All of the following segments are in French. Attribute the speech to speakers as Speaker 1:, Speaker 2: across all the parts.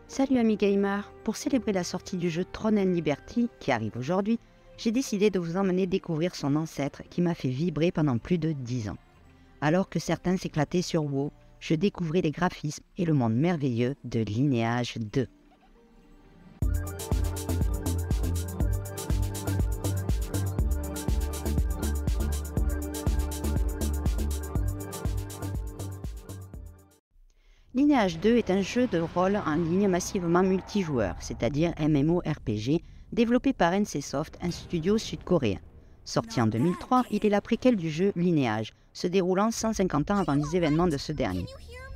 Speaker 1: Salut amis gamers, pour célébrer la sortie du jeu Throne and Liberty qui arrive aujourd'hui, j'ai décidé de vous emmener découvrir son ancêtre qui m'a fait vibrer pendant plus de 10 ans. Alors que certains s'éclataient sur WoW, je découvris les graphismes et le monde merveilleux de Lineage 2. Lineage 2 est un jeu de rôle en ligne massivement multijoueur, c'est-à-dire MMORPG, développé par NCSoft, un studio sud-coréen. Sorti en 2003, il est la préquelle du jeu Lineage, se déroulant 150 ans avant les événements de ce dernier.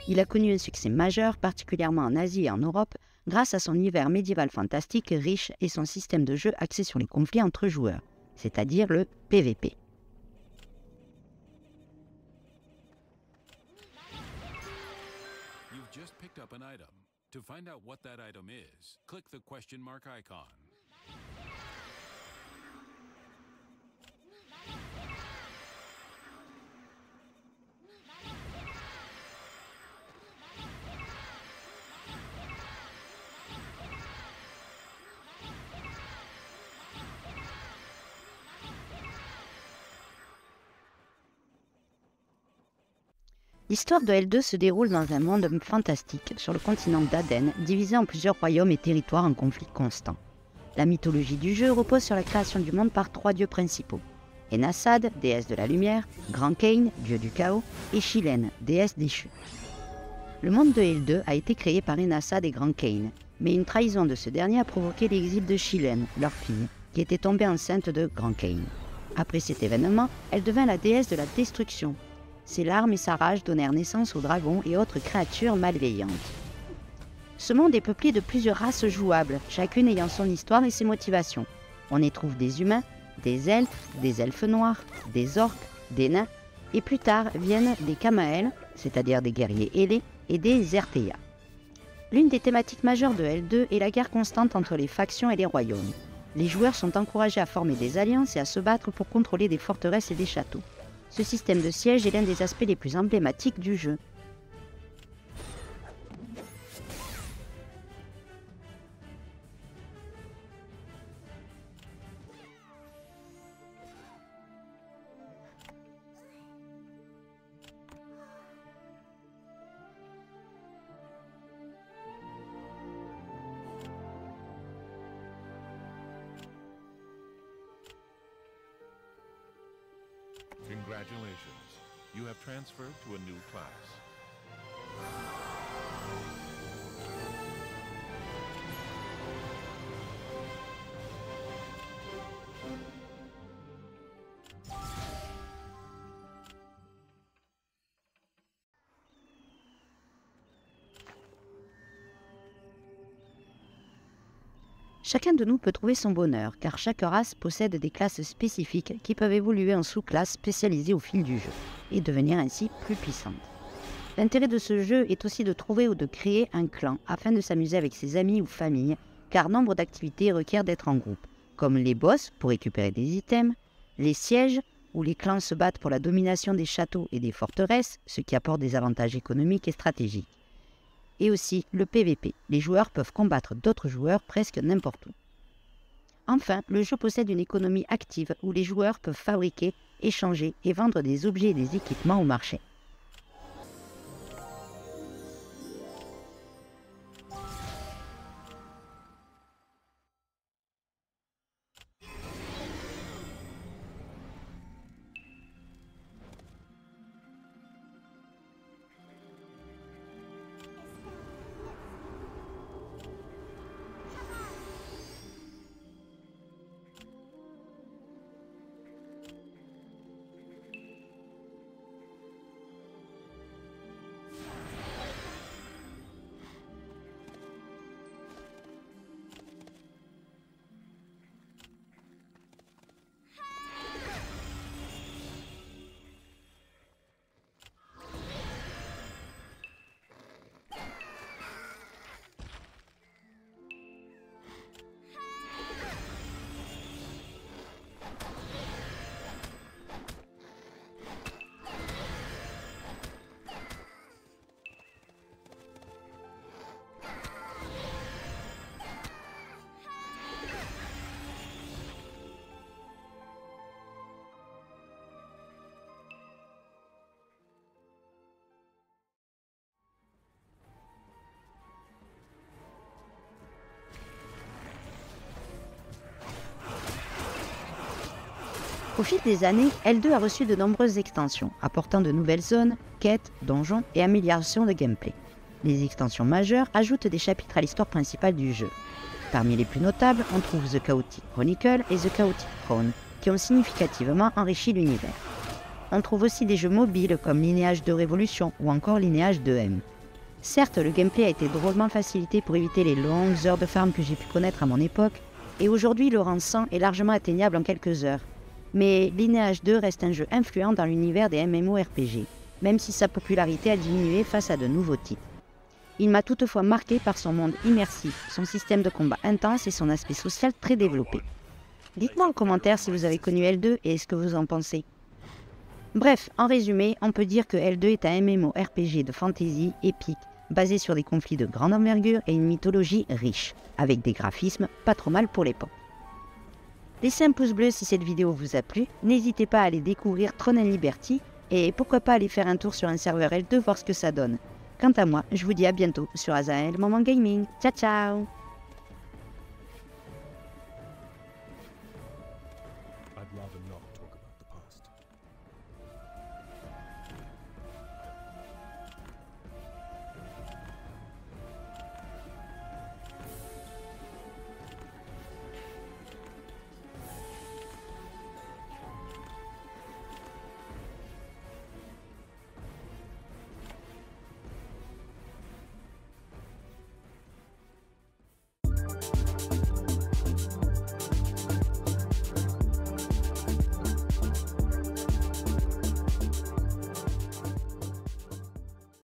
Speaker 1: Il a connu un succès majeur, particulièrement en Asie et en Europe, grâce à son univers médiéval fantastique riche et son système de jeu axé sur les conflits entre joueurs, c'est-à-dire le PvP.
Speaker 2: You've just picked up an item. To find out what that item is, click the question mark icon.
Speaker 1: L'histoire de L2 se déroule dans un monde fantastique sur le continent d'Aden, divisé en plusieurs royaumes et territoires en conflit constant. La mythologie du jeu repose sur la création du monde par 3 dieux principaux. Enassad, déesse de la lumière, Grand Cain, dieu du chaos, et Chilène, déesse déchue. Le monde de L2 a été créé par Enassad et Grand Cain, mais une trahison de ce dernier a provoqué l'exil de Chilène, leur fille, qui était tombée enceinte de Grand Cain. Après cet événement, elle devint la déesse de la destruction. Ses larmes et sa rage donnèrent naissance aux dragons et autres créatures malveillantes. Ce monde est peuplé de plusieurs races jouables, chacune ayant son histoire et ses motivations. On y trouve des humains, des elfes noirs, des orques, des nains, et plus tard viennent des Kamael, c'est-à-dire des guerriers ailés, et des Erteia. L'une des thématiques majeures de L2 est la guerre constante entre les factions et les royaumes. Les joueurs sont encouragés à former des alliances et à se battre pour contrôler des forteresses et des châteaux. Ce système de siège est l'un des aspects les plus emblématiques du jeu.
Speaker 2: Congratulations. You have transferred to a new class.
Speaker 1: Chacun de nous peut trouver son bonheur, car chaque race possède des classes spécifiques qui peuvent évoluer en sous-classes spécialisées au fil du jeu, et devenir ainsi plus puissantes. L'intérêt de ce jeu est aussi de trouver ou de créer un clan, afin de s'amuser avec ses amis ou familles, car nombre d'activités requièrent d'être en groupe, comme les boss pour récupérer des items, les sièges, où les clans se battent pour la domination des châteaux et des forteresses, ce qui apporte des avantages économiques et stratégiques. Et aussi le PvP. Les joueurs peuvent combattre d'autres joueurs presque n'importe où. Enfin, le jeu possède une économie active où les joueurs peuvent fabriquer, échanger et vendre des objets et des équipements au marché. Au fil des années, L2 a reçu de nombreuses extensions, apportant de nouvelles zones, quêtes, donjons et améliorations de gameplay. Les extensions majeures ajoutent des chapitres à l'histoire principale du jeu. Parmi les plus notables, on trouve The Chaotic Chronicle et The Chaotic Throne, qui ont significativement enrichi l'univers. On trouve aussi des jeux mobiles comme Lineage 2 Révolution ou encore Lineage 2M. Certes, le gameplay a été drôlement facilité pour éviter les longues heures de farm que j'ai pu connaître à mon époque, et aujourd'hui le rang 100 est largement atteignable en quelques heures. Mais Lineage 2 reste un jeu influent dans l'univers des MMORPG, même si sa popularité a diminué face à de nouveaux titres. Il m'a toutefois marqué par son monde immersif, son système de combat intense et son aspect social très développé. Dites-moi en commentaire si vous avez connu L2 et ce que vous en pensez. Bref, en résumé, on peut dire que L2 est un MMORPG de fantasy épique, basé sur des conflits de grande envergure et une mythologie riche, avec des graphismes pas trop mal pour l'époque. Laissez un pouce bleu si cette vidéo vous a plu, n'hésitez pas à aller découvrir Throne and Liberty et pourquoi pas aller faire un tour sur un serveur L2 voir ce que ça donne. Quant à moi, je vous dis à bientôt sur Azael Moment Gaming. Ciao ciao!